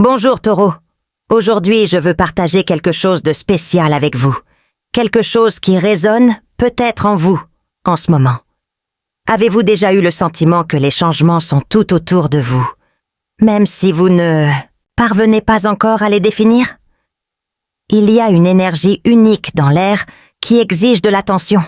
Bonjour Taureau. Aujourd'hui, je veux partager quelque chose de spécial avec vous. Quelque chose qui résonne peut-être en vous, en ce moment. Avez-vous déjà eu le sentiment que les changements sont tout autour de vous, même si vous ne parvenez pas encore à les définir? Il y a une énergie unique dans l'air qui exige de l'attention.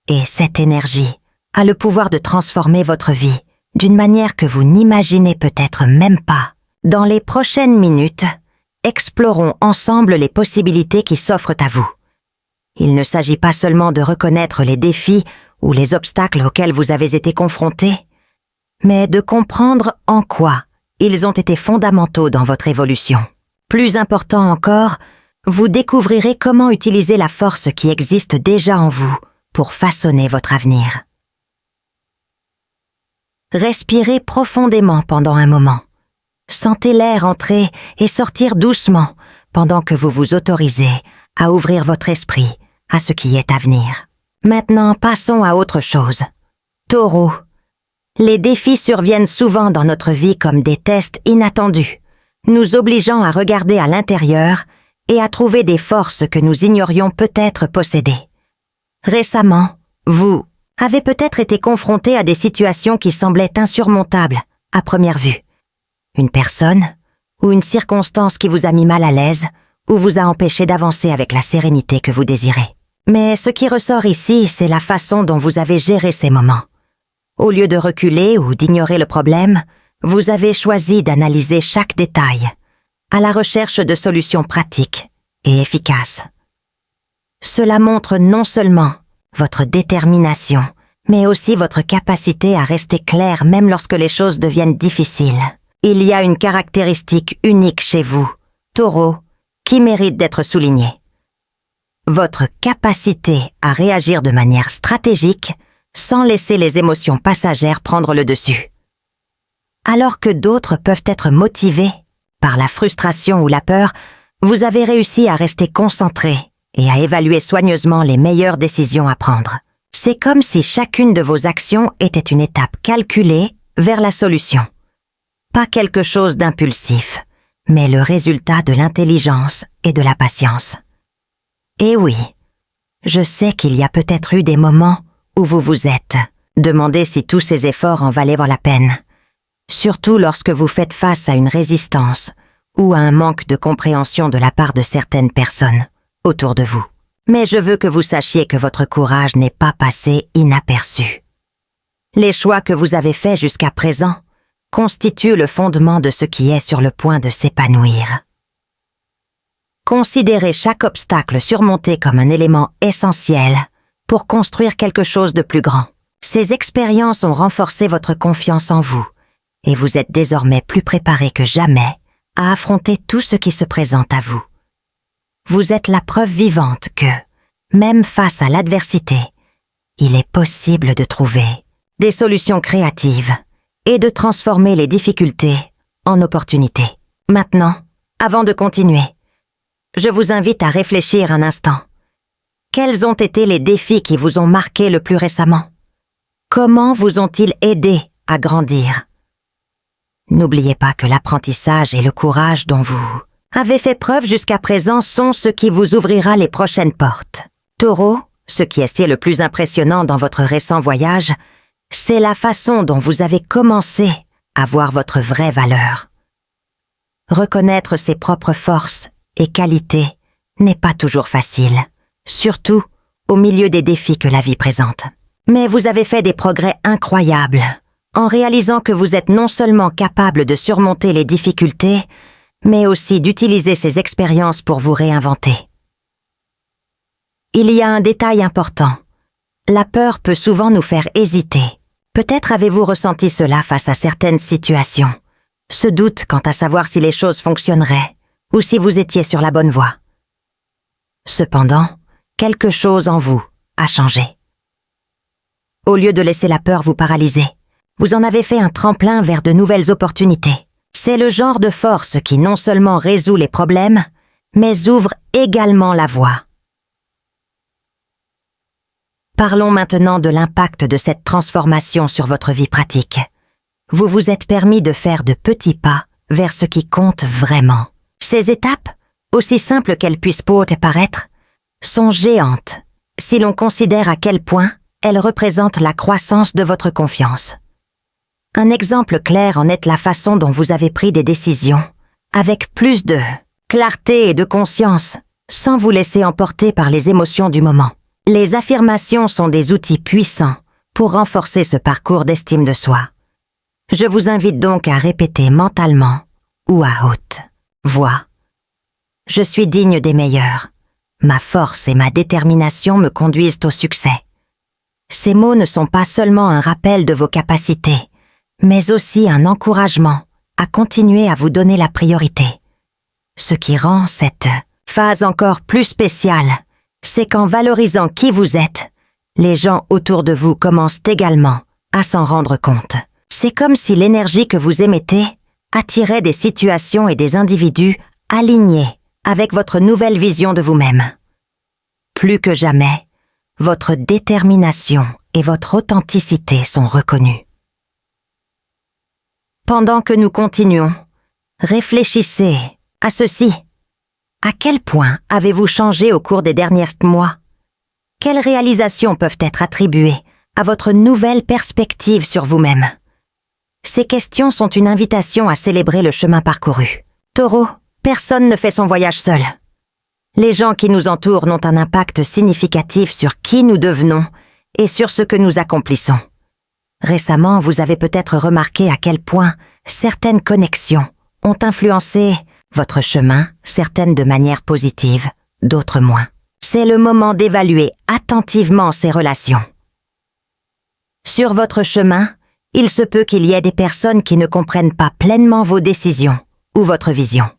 Et cette énergie a le pouvoir de transformer votre vie d'une manière que vous n'imaginez peut-être même pas. Dans les prochaines minutes, explorons ensemble les possibilités qui s'offrent à vous. Il ne s'agit pas seulement de reconnaître les défis ou les obstacles auxquels vous avez été confrontés, mais de comprendre en quoi ils ont été fondamentaux dans votre évolution. Plus important encore, vous découvrirez comment utiliser la force qui existe déjà en vous pour façonner votre avenir. Respirez profondément pendant un moment. Sentez l'air entrer et sortir doucement pendant que vous vous autorisez à ouvrir votre esprit à ce qui est à venir. Maintenant, passons à autre chose. Taureau, les défis surviennent souvent dans notre vie comme des tests inattendus, nous obligeant à regarder à l'intérieur et à trouver des forces que nous ignorions peut-être posséder. Récemment, vous avez peut-être été confronté à des situations qui semblaient insurmontables à première vue. Une personne ou une circonstance qui vous a mis mal à l'aise ou vous a empêché d'avancer avec la sérénité que vous désirez. Mais ce qui ressort ici, c'est la façon dont vous avez géré ces moments. Au lieu de reculer ou d'ignorer le problème, vous avez choisi d'analyser chaque détail, à la recherche de solutions pratiques et efficaces. Cela montre non seulement votre détermination, mais aussi votre capacité à rester clair même lorsque les choses deviennent difficiles. Il y a une caractéristique unique chez vous, Taureau, qui mérite d'être soulignée. Votre capacité à réagir de manière stratégique sans laisser les émotions passagères prendre le dessus. Alors que d'autres peuvent être motivés par la frustration ou la peur, vous avez réussi à rester concentré et à évaluer soigneusement les meilleures décisions à prendre. C'est comme si chacune de vos actions était une étape calculée vers la solution. Pas quelque chose d'impulsif, mais le résultat de l'intelligence et de la patience. Et oui, je sais qu'il y a peut-être eu des moments où vous vous êtes demandé si tous ces efforts en valaient la peine, surtout lorsque vous faites face à une résistance ou à un manque de compréhension de la part de certaines personnes autour de vous. Mais je veux que vous sachiez que votre courage n'est pas passé inaperçu. Les choix que vous avez faits jusqu'à présent constituent le fondement de ce qui est sur le point de s'épanouir. Considérez chaque obstacle surmonté comme un élément essentiel pour construire quelque chose de plus grand. Ces expériences ont renforcé votre confiance en vous et vous êtes désormais plus préparé que jamais à affronter tout ce qui se présente à vous. Vous êtes la preuve vivante que, même face à l'adversité, il est possible de trouver des solutions créatives et de transformer les difficultés en opportunités. Maintenant, avant de continuer, je vous invite à réfléchir un instant. Quels ont été les défis qui vous ont marqué le plus récemment? Comment vous ont-ils aidé à grandir? N'oubliez pas que l'apprentissage et le courage dont vous avez fait preuve jusqu'à présent sont ce qui vous ouvrira les prochaines portes. Taureau, ce qui est le plus impressionnant dans votre récent voyage, c'est la façon dont vous avez commencé à voir votre vraie valeur. Reconnaître ses propres forces et qualités n'est pas toujours facile, surtout au milieu des défis que la vie présente. Mais vous avez fait des progrès incroyables en réalisant que vous êtes non seulement capable de surmonter les difficultés, mais aussi d'utiliser ces expériences pour vous réinventer. Il y a un détail important. La peur peut souvent nous faire hésiter. Peut-être avez-vous ressenti cela face à certaines situations. Ce doute quant à savoir si les choses fonctionneraient ou si vous étiez sur la bonne voie. Cependant, quelque chose en vous a changé. Au lieu de laisser la peur vous paralyser, vous en avez fait un tremplin vers de nouvelles opportunités. C'est le genre de force qui non seulement résout les problèmes, mais ouvre également la voie. Parlons maintenant de l'impact de cette transformation sur votre vie pratique. Vous vous êtes permis de faire de petits pas vers ce qui compte vraiment. Ces étapes, aussi simples qu'elles puissent paraître, sont géantes si l'on considère à quel point elles représentent la croissance de votre confiance. Un exemple clair en est la façon dont vous avez pris des décisions, avec plus de clarté et de conscience, sans vous laisser emporter par les émotions du moment. Les affirmations sont des outils puissants pour renforcer ce parcours d'estime de soi. Je vous invite donc à répéter mentalement ou à haute voix. Je suis digne des meilleurs. Ma force et ma détermination me conduisent au succès. Ces mots ne sont pas seulement un rappel de vos capacités, mais aussi un encouragement à continuer à vous donner la priorité. Ce qui rend cette phase encore plus spéciale, c'est qu'en valorisant qui vous êtes, les gens autour de vous commencent également à s'en rendre compte. C'est comme si l'énergie que vous émettez attirait des situations et des individus alignés avec votre nouvelle vision de vous-même. Plus que jamais, votre détermination et votre authenticité sont reconnues. Pendant que nous continuons, réfléchissez à ceci. À quel point avez-vous changé au cours des derniers mois? Quelles réalisations peuvent être attribuées à votre nouvelle perspective sur vous-même? Ces questions sont une invitation à célébrer le chemin parcouru. Taureau, personne ne fait son voyage seul. Les gens qui nous entourent ont un impact significatif sur qui nous devenons et sur ce que nous accomplissons. Récemment, vous avez peut-être remarqué à quel point certaines connexions ont influencé votre chemin, certaines de manière positive, d'autres moins. C'est le moment d'évaluer attentivement ces relations. Sur votre chemin, il se peut qu'il y ait des personnes qui ne comprennent pas pleinement vos décisions ou votre vision.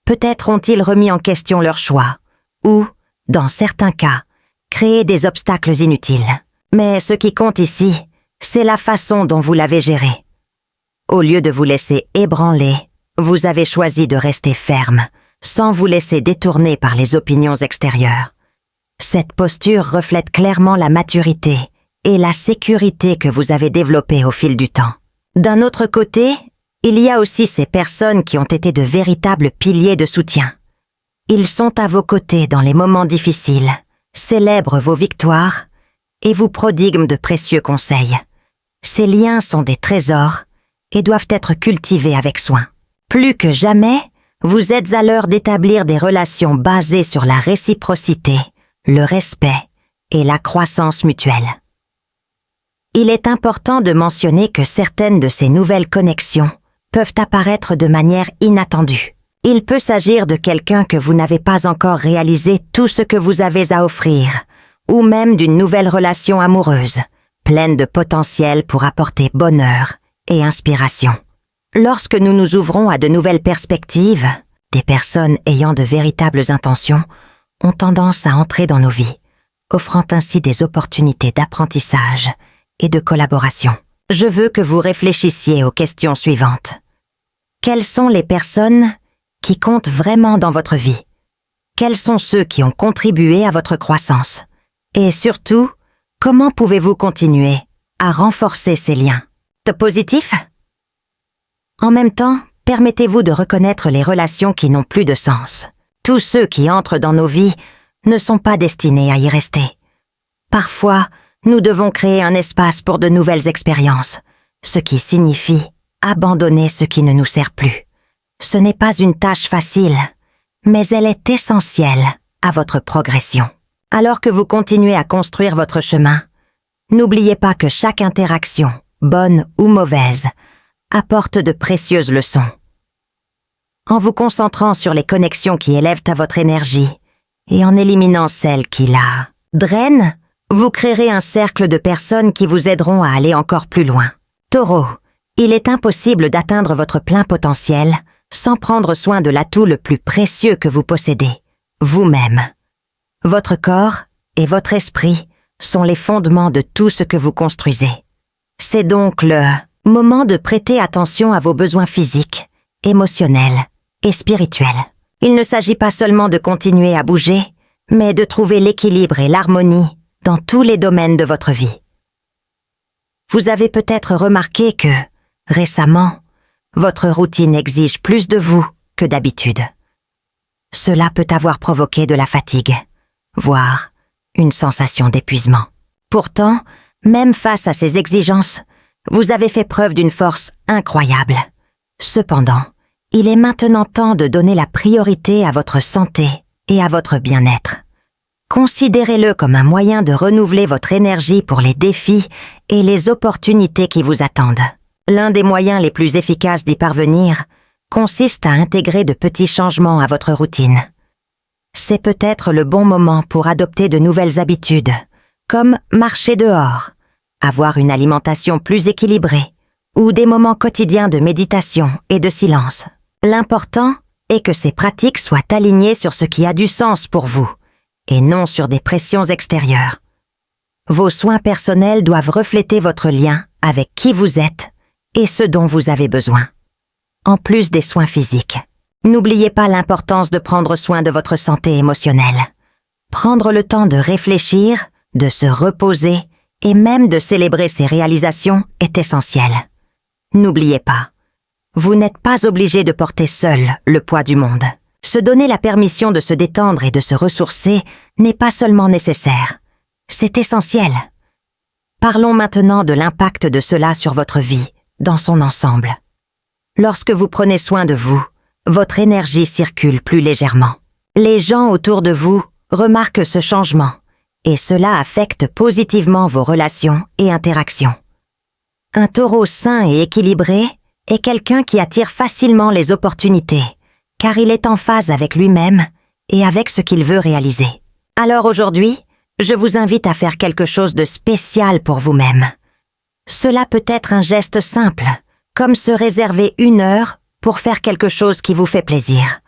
Peut-être ont-ils remis en question leur choix, ou, dans certains cas, créé des obstacles inutiles. Mais ce qui compte ici, c'est la façon dont vous l'avez géré. Au lieu de vous laisser ébranler, vous avez choisi de rester ferme, sans vous laisser détourner par les opinions extérieures. Cette posture reflète clairement la maturité et la sécurité que vous avez développées au fil du temps. D'un autre côté, il y a aussi ces personnes qui ont été de véritables piliers de soutien. Ils sont à vos côtés dans les moments difficiles, célèbrent vos victoires et vous prodiguent de précieux conseils. Ces liens sont des trésors et doivent être cultivés avec soin. Plus que jamais, vous êtes à l'heure d'établir des relations basées sur la réciprocité, le respect et la croissance mutuelle. Il est important de mentionner que certaines de ces nouvelles connexions peuvent apparaître de manière inattendue. Il peut s'agir de quelqu'un que vous n'avez pas encore réalisé tout ce que vous avez à offrir, ou même d'une nouvelle relation amoureuse, pleine de potentiel pour apporter bonheur et inspiration. Lorsque nous nous ouvrons à de nouvelles perspectives, des personnes ayant de véritables intentions ont tendance à entrer dans nos vies, offrant ainsi des opportunités d'apprentissage et de collaboration. Je veux que vous réfléchissiez aux questions suivantes. Quelles sont les personnes qui comptent vraiment dans votre vie? Quels sont ceux qui ont contribué à votre croissance? Et surtout, comment pouvez-vous continuer à renforcer ces liens? Positif? En même temps, permettez-vous de reconnaître les relations qui n'ont plus de sens. Tous ceux qui entrent dans nos vies ne sont pas destinés à y rester. Parfois, nous devons créer un espace pour de nouvelles expériences, ce qui signifie abandonner ce qui ne nous sert plus. Ce n'est pas une tâche facile, mais elle est essentielle à votre progression. Alors que vous continuez à construire votre chemin, n'oubliez pas que chaque interaction, bonne ou mauvaise, apporte de précieuses leçons. En vous concentrant sur les connexions qui élèvent à votre énergie et en éliminant celles qui la drainent, vous créerez un cercle de personnes qui vous aideront à aller encore plus loin. Taureau, il est impossible d'atteindre votre plein potentiel sans prendre soin de l'atout le plus précieux que vous possédez, vous-même. Votre corps et votre esprit sont les fondements de tout ce que vous construisez. C'est donc le moment de prêter attention à vos besoins physiques, émotionnels et spirituels. Il ne s'agit pas seulement de continuer à bouger, mais de trouver l'équilibre et l'harmonie dans tous les domaines de votre vie. Vous avez peut-être remarqué que, récemment, votre routine exige plus de vous que d'habitude. Cela peut avoir provoqué de la fatigue, voire une sensation d'épuisement. Pourtant, même face à ces exigences, vous avez fait preuve d'une force incroyable. Cependant, il est maintenant temps de donner la priorité à votre santé et à votre bien-être. Considérez-le comme un moyen de renouveler votre énergie pour les défis et les opportunités qui vous attendent. L'un des moyens les plus efficaces d'y parvenir consiste à intégrer de petits changements à votre routine. C'est peut-être le bon moment pour adopter de nouvelles habitudes, comme marcher dehors, avoir une alimentation plus équilibrée ou des moments quotidiens de méditation et de silence. L'important est que ces pratiques soient alignées sur ce qui a du sens pour vous et non sur des pressions extérieures. Vos soins personnels doivent refléter votre lien avec qui vous êtes et ce dont vous avez besoin. En plus des soins physiques, n'oubliez pas l'importance de prendre soin de votre santé émotionnelle. Prendre le temps de réfléchir, de se reposer et même de célébrer ses réalisations est essentiel. N'oubliez pas, vous n'êtes pas obligé de porter seul le poids du monde. Se donner la permission de se détendre et de se ressourcer n'est pas seulement nécessaire, c'est essentiel. Parlons maintenant de l'impact de cela sur votre vie, dans son ensemble. Lorsque vous prenez soin de vous, votre énergie circule plus légèrement. Les gens autour de vous remarquent ce changement et cela affecte positivement vos relations et interactions. Un taureau sain et équilibré est quelqu'un qui attire facilement les opportunités, car il est en phase avec lui-même et avec ce qu'il veut réaliser. Alors aujourd'hui, je vous invite à faire quelque chose de spécial pour vous-même. Cela peut être un geste simple, comme se réserver 1 heure pour faire quelque chose qui vous fait plaisir,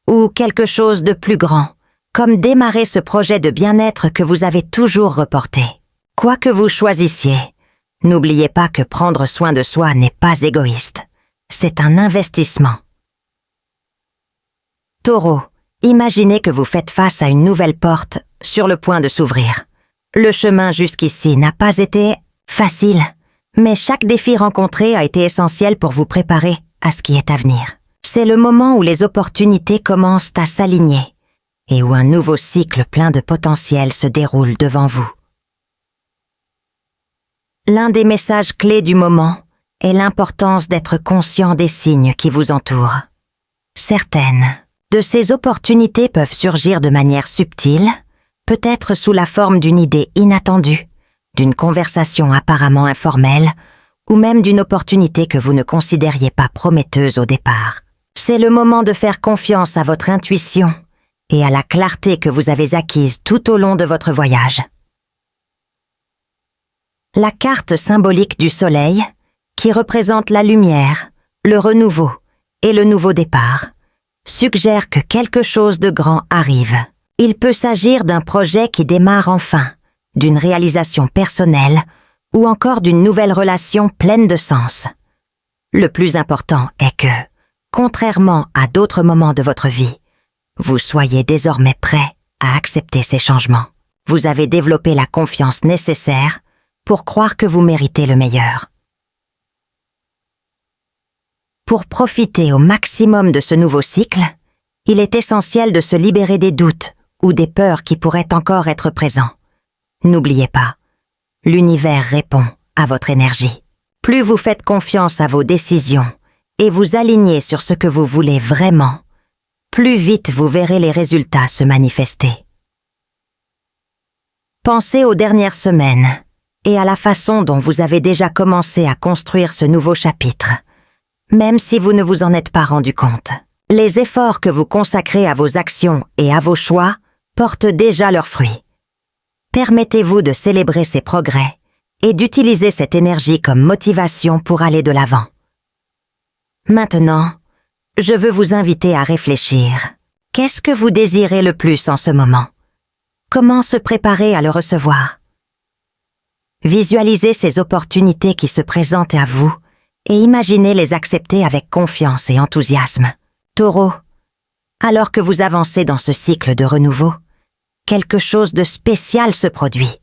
ou quelque chose de plus grand, comme démarrer ce projet de bien-être que vous avez toujours reporté. Quoi que vous choisissiez, n'oubliez pas que prendre soin de soi n'est pas égoïste. C'est un investissement. Taureau, imaginez que vous faites face à une nouvelle porte sur le point de s'ouvrir. Le chemin jusqu'ici n'a pas été facile, mais chaque défi rencontré a été essentiel pour vous préparer à ce qui est à venir. C'est le moment où les opportunités commencent à s'aligner et où un nouveau cycle plein de potentiel se déroule devant vous. L'un des messages clés du moment est l'importance d'être conscient des signes qui vous entourent. Certaines de ces opportunités peuvent surgir de manière subtile, peut-être sous la forme d'une idée inattendue, d'une conversation apparemment informelle, ou même d'une opportunité que vous ne considériez pas prometteuse au départ. C'est le moment de faire confiance à votre intuition et à la clarté que vous avez acquise tout au long de votre voyage. La carte symbolique du soleil, qui représente la lumière, le renouveau et le nouveau départ, suggère que quelque chose de grand arrive. Il peut s'agir d'un projet qui démarre enfin, d'une réalisation personnelle ou encore d'une nouvelle relation pleine de sens. Le plus important est que, contrairement à d'autres moments de votre vie, vous soyez désormais prêt à accepter ces changements. Vous avez développé la confiance nécessaire pour croire que vous méritez le meilleur. Pour profiter au maximum de ce nouveau cycle, il est essentiel de se libérer des doutes ou des peurs qui pourraient encore être présents. N'oubliez pas, l'univers répond à votre énergie. Plus vous faites confiance à vos décisions et vous alignez sur ce que vous voulez vraiment, plus vite vous verrez les résultats se manifester. Pensez aux dernières semaines et à la façon dont vous avez déjà commencé à construire ce nouveau chapitre, même si vous ne vous en êtes pas rendu compte. Les efforts que vous consacrez à vos actions et à vos choix portent déjà leurs fruits. Permettez-vous de célébrer ces progrès et d'utiliser cette énergie comme motivation pour aller de l'avant. Maintenant, je veux vous inviter à réfléchir. Qu'est-ce que vous désirez le plus en ce moment? Comment se préparer à le recevoir? Visualisez ces opportunités qui se présentent à vous et imaginez les accepter avec confiance et enthousiasme. Taureau, alors que vous avancez dans ce cycle de renouveau, quelque chose de spécial se produit.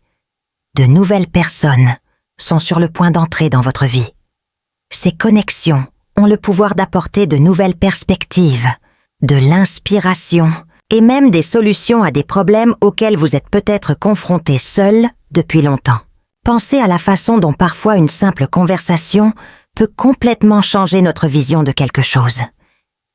De nouvelles personnes sont sur le point d'entrer dans votre vie. Ces connexions ont le pouvoir d'apporter de nouvelles perspectives, de l'inspiration et même des solutions à des problèmes auxquels vous êtes peut-être confronté seul depuis longtemps. Pensez à la façon dont parfois une simple conversation peut complètement changer notre vision de quelque chose.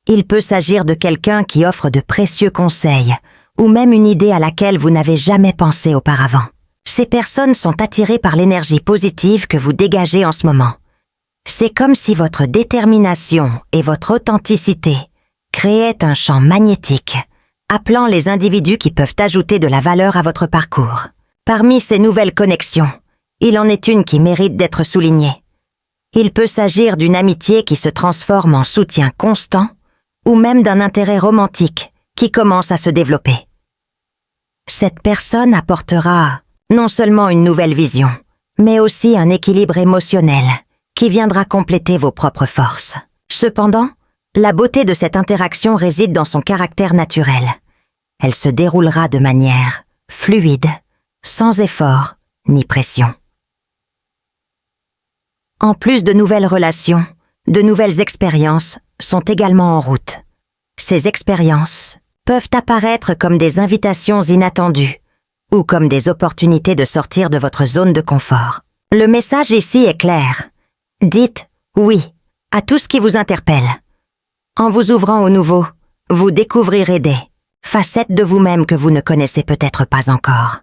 Il peut s'agir de quelqu'un qui offre de précieux conseils ou même une idée à laquelle vous n'avez jamais pensé auparavant. Ces personnes sont attirées par l'énergie positive que vous dégagez en ce moment. C'est comme si votre détermination et votre authenticité créaient un champ magnétique, appelant les individus qui peuvent ajouter de la valeur à votre parcours. Parmi ces nouvelles connexions, il en est une qui mérite d'être soulignée. Il peut s'agir d'une amitié qui se transforme en soutien constant ou même d'un intérêt romantique qui commence à se développer. Cette personne apportera non seulement une nouvelle vision, mais aussi un équilibre émotionnel qui viendra compléter vos propres forces. Cependant, la beauté de cette interaction réside dans son caractère naturel. Elle se déroulera de manière fluide, sans effort ni pression. En plus de nouvelles relations, de nouvelles expériences sont également en route. Ces expériences peuvent apparaître comme des invitations inattendues ou comme des opportunités de sortir de votre zone de confort. Le message ici est clair. Dites oui à tout ce qui vous interpelle. En vous ouvrant au nouveau, vous découvrirez des facettes de vous-même que vous ne connaissez peut-être pas encore.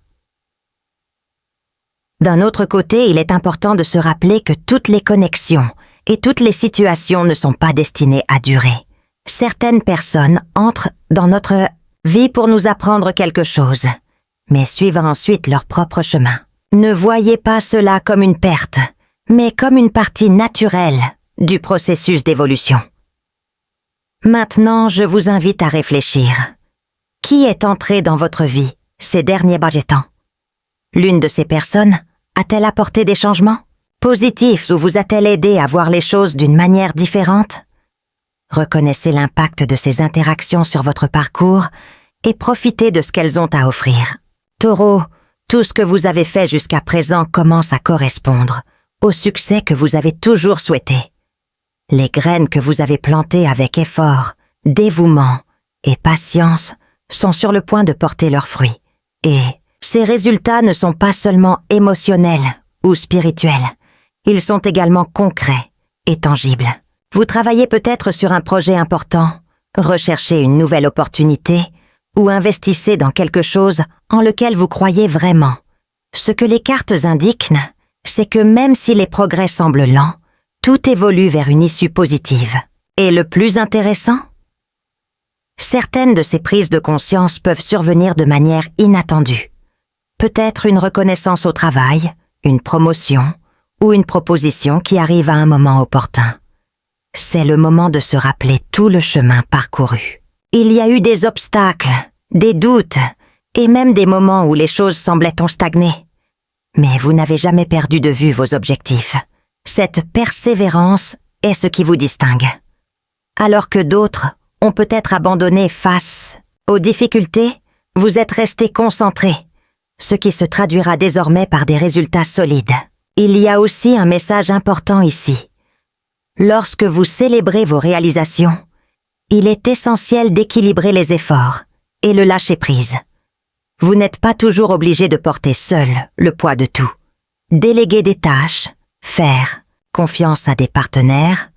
D'un autre côté, il est important de se rappeler que toutes les connexions et toutes les situations ne sont pas destinées à durer. Certaines personnes entrent dans notre vie pour nous apprendre quelque chose, mais suivent ensuite leur propre chemin. Ne voyez pas cela comme une perte, mais comme une partie naturelle du processus d'évolution. Maintenant, je vous invite à réfléchir. Qui est entré dans votre vie ces derniers temps? L'une de ces personnes a-t-elle apporté des changements positifs ou vous a-t-elle aidé à voir les choses d'une manière différente? Reconnaissez l'impact de ces interactions sur votre parcours et profitez de ce qu'elles ont à offrir. Taureau, tout ce que vous avez fait jusqu'à présent commence à correspondre au succès que vous avez toujours souhaité. Les graines que vous avez plantées avec effort, dévouement et patience sont sur le point de porter leurs fruits. Et ces résultats ne sont pas seulement émotionnels ou spirituels, ils sont également concrets et tangibles. Vous travaillez peut-être sur un projet important, recherchez une nouvelle opportunité ou investissez dans quelque chose en lequel vous croyez vraiment. Ce que les cartes indiquent, c'est que même si les progrès semblent lents, tout évolue vers une issue positive. Et le plus intéressant? Certaines de ces prises de conscience peuvent survenir de manière inattendue. Peut-être une reconnaissance au travail, une promotion ou une proposition qui arrive à un moment opportun. C'est le moment de se rappeler tout le chemin parcouru. Il y a eu des obstacles, des doutes et même des moments où les choses semblaient stagner. Mais vous n'avez jamais perdu de vue vos objectifs. Cette persévérance est ce qui vous distingue. Alors que d'autres ont peut-être abandonné face aux difficultés, vous êtes resté concentré, ce qui se traduira désormais par des résultats solides. Il y a aussi un message important ici. Lorsque vous célébrez vos réalisations, il est essentiel d'équilibrer les efforts et le lâcher-prise. Vous n'êtes pas toujours obligé de porter seul le poids de tout. Déléguer des tâches, faire confiance à des partenaires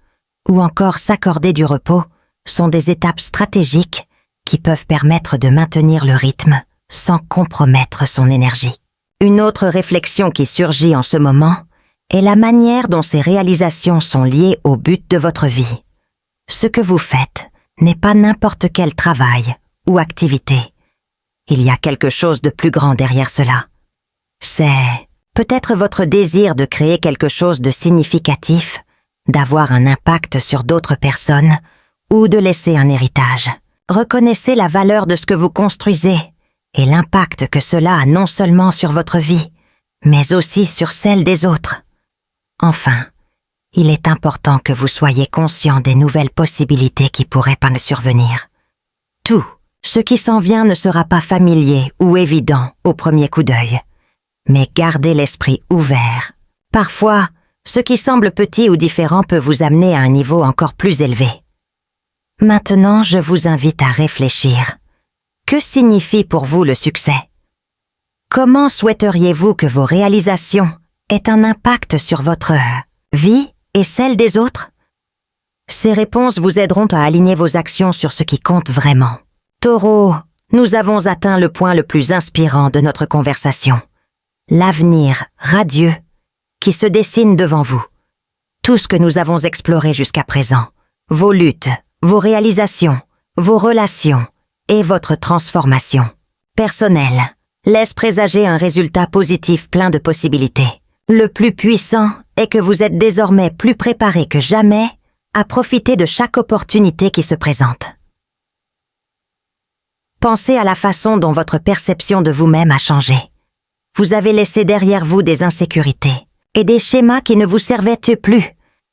ou encore s'accorder du repos sont des étapes stratégiques qui peuvent permettre de maintenir le rythme sans compromettre son énergie. Une autre réflexion qui surgit en ce moment est la manière dont ces réalisations sont liées au but de votre vie. Ce que vous faites n'est pas n'importe quel travail ou activité. Il y a quelque chose de plus grand derrière cela. C'est peut-être votre désir de créer quelque chose de significatif, d'avoir un impact sur d'autres personnes ou de laisser un héritage. Reconnaissez la valeur de ce que vous construisez et l'impact que cela a non seulement sur votre vie, mais aussi sur celle des autres. Enfin, il est important que vous soyez conscient des nouvelles possibilités qui pourraient survenir. Tout ce qui s'en vient ne sera pas familier ou évident au premier coup d'œil, mais gardez l'esprit ouvert. Parfois, Ce qui semble petit ou différent peut vous amener à un niveau encore plus élevé. Maintenant, je vous invite à réfléchir. Que signifie pour vous le succès? Comment souhaiteriez-vous que vos réalisations aient un impact sur votre vie et celle des autres? Ces réponses vous aideront à aligner vos actions sur ce qui compte vraiment. Taureau, nous avons atteint le point le plus inspirant de notre conversation. L'avenir radieux qui se dessine devant vous. Tout ce que nous avons exploré jusqu'à présent, vos luttes, vos réalisations, vos relations et votre transformation personnelle, laisse présager un résultat positif plein de possibilités. Le plus puissant est que vous êtes désormais plus préparé que jamais à profiter de chaque opportunité qui se présente. Pensez à la façon dont votre perception de vous-même a changé. Vous avez laissé derrière vous des insécurités et des schémas qui ne vous servaient plus,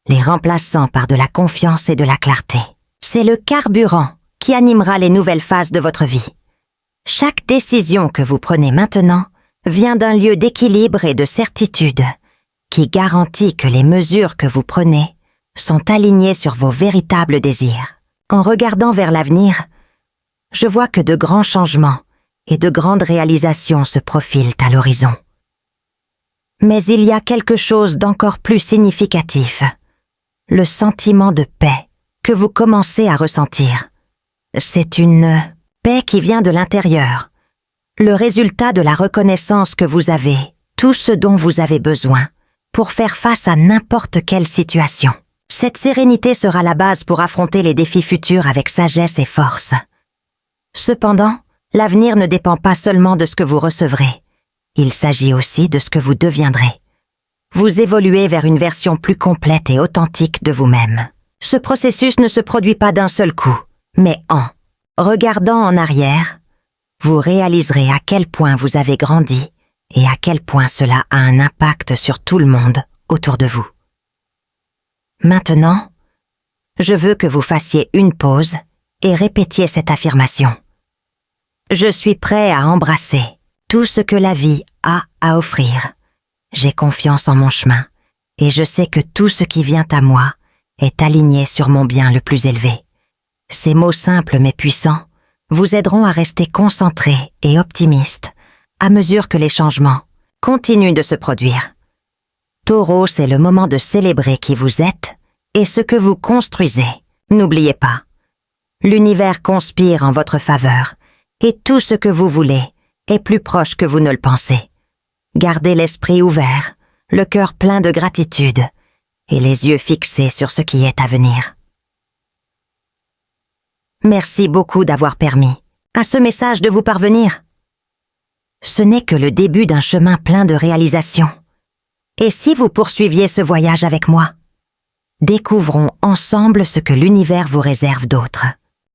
les remplaçant par de la confiance et de la clarté. C'est le carburant qui animera les nouvelles phases de votre vie. Chaque décision que vous prenez maintenant vient d'un lieu d'équilibre et de certitude qui garantit que les mesures que vous prenez sont alignées sur vos véritables désirs. En regardant vers l'avenir, je vois que de grands changements et de grandes réalisations se profilent à l'horizon. Mais il y a quelque chose d'encore plus significatif, le sentiment de paix que vous commencez à ressentir. C'est une paix qui vient de l'intérieur, le résultat de la reconnaissance que vous avez, tout ce dont vous avez besoin pour faire face à n'importe quelle situation. Cette sérénité sera la base pour affronter les défis futurs avec sagesse et force. Cependant, l'avenir ne dépend pas seulement de ce que vous recevrez. Il s'agit aussi de ce que vous deviendrez. Vous évoluez vers une version plus complète et authentique de vous-même. Ce processus ne se produit pas d'un seul coup, mais en regardant en arrière, vous réaliserez à quel point vous avez grandi et à quel point cela a un impact sur tout le monde autour de vous. Maintenant, je veux que vous fassiez une pause et répétiez cette affirmation. Je suis prêt à embrasser tout ce que la vie a à offrir. J'ai confiance en mon chemin et je sais que tout ce qui vient à moi est aligné sur mon bien le plus élevé. Ces mots simples mais puissants vous aideront à rester concentré et optimiste à mesure que les changements continuent de se produire. Taureau, c'est le moment de célébrer qui vous êtes et ce que vous construisez. N'oubliez pas, l'univers conspire en votre faveur et tout ce que vous voulez est plus proche que vous ne le pensez. Gardez l'esprit ouvert, le cœur plein de gratitude et les yeux fixés sur ce qui est à venir. Merci beaucoup d'avoir permis à ce message de vous parvenir. Ce n'est que le début d'un chemin plein de réalisations. Et si vous poursuiviez ce voyage avec moi, découvrons ensemble ce que l'univers vous réserve d'autre.